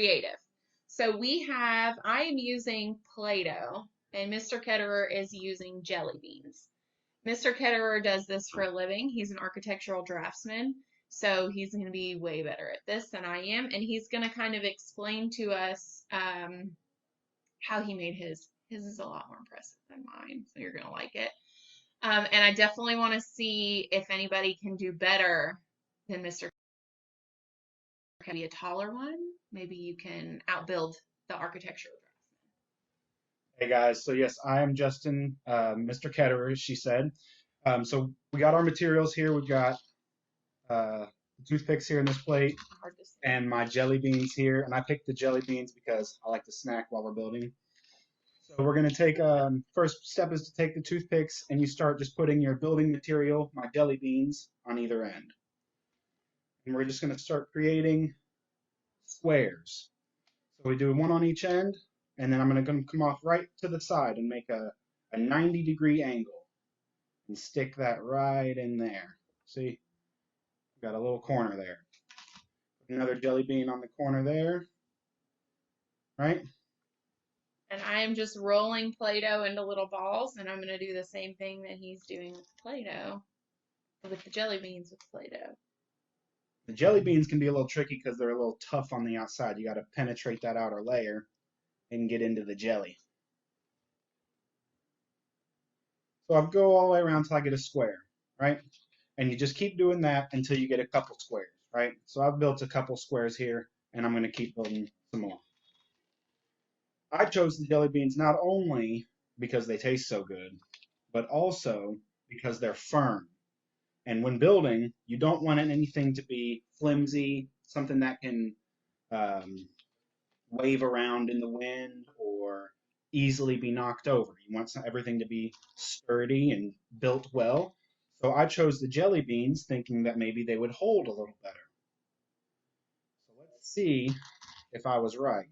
creative. So I am using Play-Doh, and Mr. Ketterer is using jelly beans. Mr. Ketterer does this for a living. He's an architectural draftsman, so he's going to be way better at this than I am, and he's going to kind of explain to us how he made his. His is a lot more impressive than mine, so you're going to like it. And I definitely want to see if anybody can do better than Mr. Can be a taller one. Maybe you can outbuild the architectural Hey guys, so yes, I am Justin, Mr. Ketterer, she said. So we got our materials here. We've got toothpicks here in this plate draftsman. Hard to say. and my jelly beans here. And I picked the jelly beans because I like to snack while we're building. So we're going to take, first step is to take the toothpicks and you start just putting your building material, my jelly beans, on either end. And we're just going to start creating squares. So we do one on each end, and then I'm going to come off right to the side and make a 90-degree angle and stick that right in there. See, got a little corner there. Another jelly bean on the corner there, right? And I am just rolling Play-Doh into little balls, and I'm going to do the same thing that he's doing with Play-Doh, with the jelly beans with Play-Doh. The jelly beans can be a little tricky because they're a little tough on the outside. You got to penetrate that outer layer and get into the jelly. So I'll go all the way around until I get a square, right? And you just keep doing that until you get a couple squares, right? So I've built a couple squares here, and I'm going to keep building some more. I chose the jelly beans not only because they taste so good, but also because they're firm. And when building, you don't want anything to be flimsy, something that can wave around in the wind or easily be knocked over. You want everything to be sturdy and built well. So I chose the jelly beans thinking that maybe they would hold a little better. So let's see if I was right.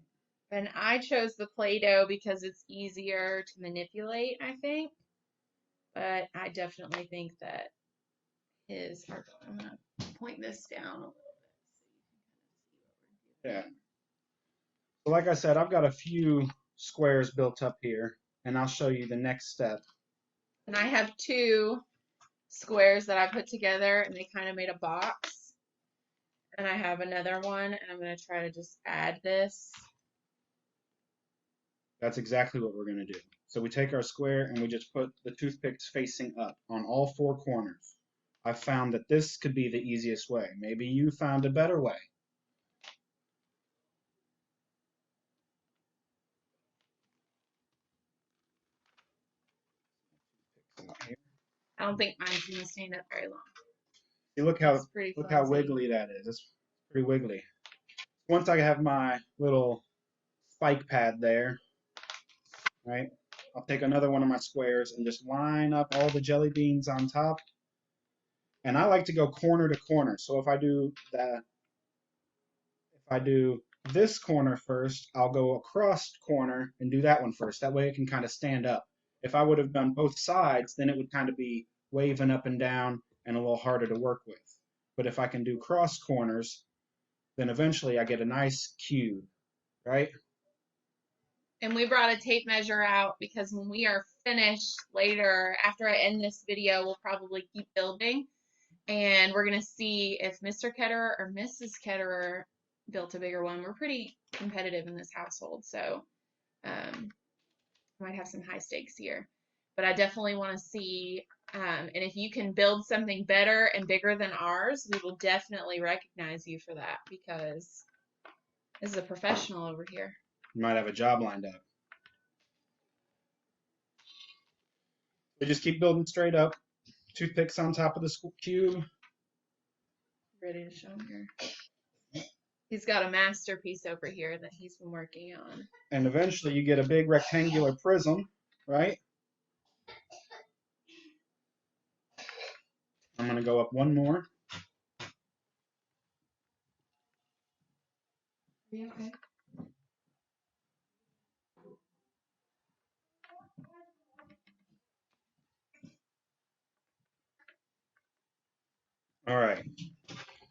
And I chose the Play-Doh because it's easier to manipulate, I think. But I definitely think that his, I'm going to point this down a little bit so you Yeah. can kind of see what we're doing. So like I said, I've got a few squares built up here, and I'll show you the next step. And I have two squares that I put together, and they kind of made a box. And I have another one, and I'm going to try to just add this. That's exactly what we're going to do. So we take our square and we just put the toothpicks facing up on all four corners. I found that this could be the easiest way. Maybe you found a better way. I don't think mine's going to stand up very long. See, look how wiggly that is. It's pretty wiggly. Once I have my little spike pad there, right? I'll take another one of my squares and just line up all the jelly beans on top. And I like to go corner to corner. So if I do this corner first, I'll go across corner and do that one first. That way it can kind of stand up. If I would have done both sides, then it would kind of be waving up and down and a little harder to work with. But if I can do cross corners, then eventually I get a nice cube, right? And we brought a tape measure out because when we are finished later, after I end this video, we'll probably keep building. And we're going to see if Mr. Ketterer or Mrs. Ketterer built a bigger one. We're pretty competitive in this household, so might have some high stakes here. But I definitely want to see, and if you can build something better and bigger than ours, we will definitely recognize you for that because this is a professional over here. You might have a job lined up. We just keep building straight up. Toothpicks on top of the cube. Ready to show him here. He's got a masterpiece over here that he's been working on. And eventually you get a big rectangular prism, right? I'm going to go up one more. Yeah, okay. All right.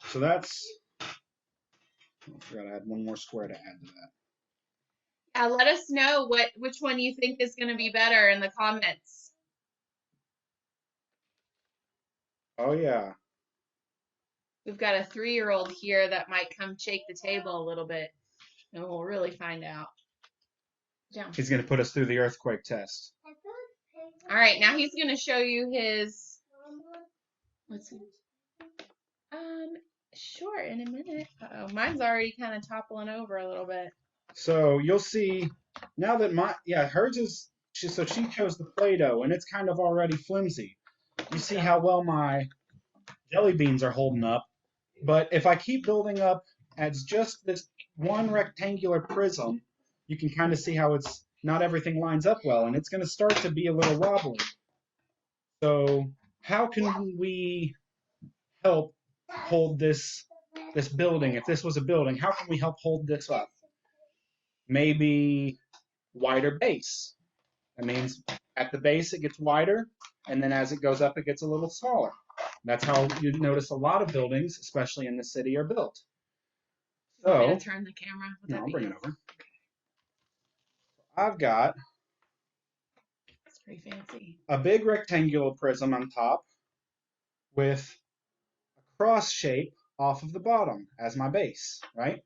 So that's I forgot I had one more square to add to that. Let us know which one you think is going to be better in the comments. Oh, yeah. We've got a 3-year-old here that might come shake the table a little bit, and we'll really find out. Down. He's going to put us through the earthquake test. All right, now he's going to show you his. Let's see. Sure, in a minute. Uh-oh, mine's already kind of toppling over a little bit. So you'll see now that hers is, so she chose the Play-Doh and it's kind of already flimsy. You see how well my jelly beans are holding up. But if I keep building up as just this one rectangular prism, you can kind of see how it's not everything lines up well, and it's going to start to be a little wobbly. So how can we help hold this building? If this was a building, how can we help hold this up? Maybe wider base. That means at the base it gets wider, and then as it goes up it gets a little smaller. That's how you notice a lot of buildings, especially in the city, are built. So, I'm going to turn the camera. No, I'll bring it over. I've got It's pretty fancy. A big rectangular prism on top with a cross shape off of the bottom as my base, right?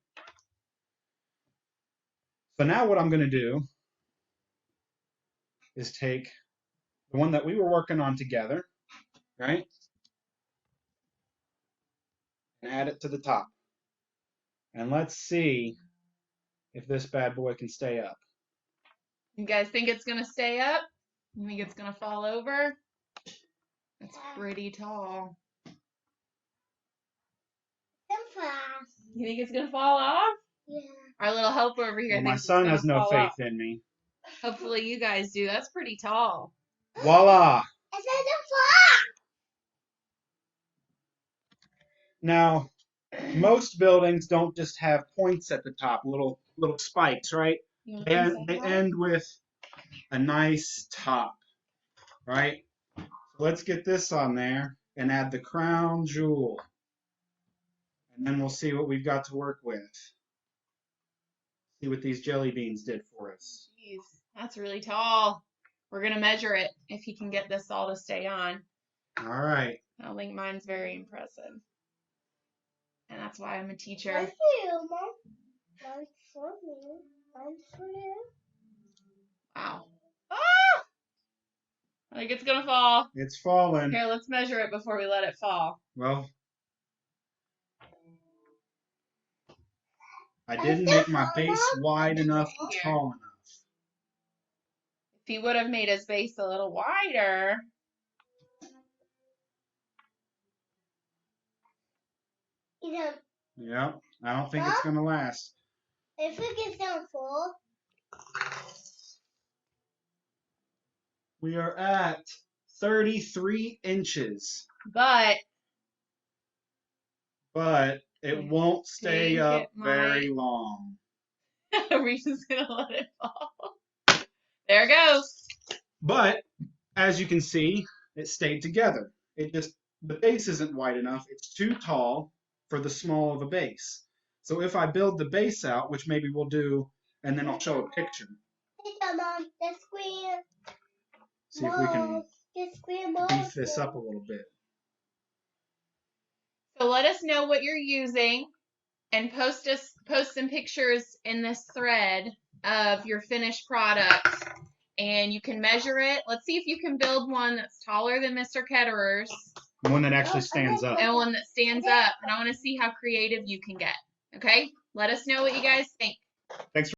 So now what I'm going to do is take the one that we were working on together, right? And add it to the top. And let's see if this bad boy can stay up. You guys think it's going to stay up? You think it's going to fall over? It's pretty tall. You think it's going to fall off? Yeah. Our little helper over here Well, my thinks son it's has no fall faith off. in me. Hopefully you guys do. That's pretty tall. Voila! It's going to fall. Now, most buildings don't just have points at the top, little spikes, right? They end with a nice top, right? So let's get this on there and add the crown jewel. And then we'll see what we've got to work with. See what these jelly beans did for us. Jeez, that's really tall. We're going to measure it if he can get this all to stay on. All right. I don't think mine's very impressive. And that's why I'm a teacher. One's for you, Mom. One's for me. One's for you. Wow. Ah! I think it's going to fall. It's falling. Here, let's measure it before we let it fall. Well, I didn't make my base wide enough or tall enough. If he would have made his base a little wider. Yeah, I don't think it's going to last. If it gets down full. We are at 33 inches. But it won't stay up very might. long. We're just going to let it fall. There it goes. But as you can see, it stayed together. The base isn't wide enough. It's too tall for the small of a base. So if I build the base out, which maybe we'll do, and then I'll show a picture. Mom, the screen. See if we can beef this up a little bit. So let us know what you're using and post some pictures in this thread of your finished product. And you can measure it. Let's see if you can build one that's taller than Mr. Ketterer's. One that actually stands up. And one that stands up. And I want to see how creative you can get. Okay? Let us know what you guys think. Thanks.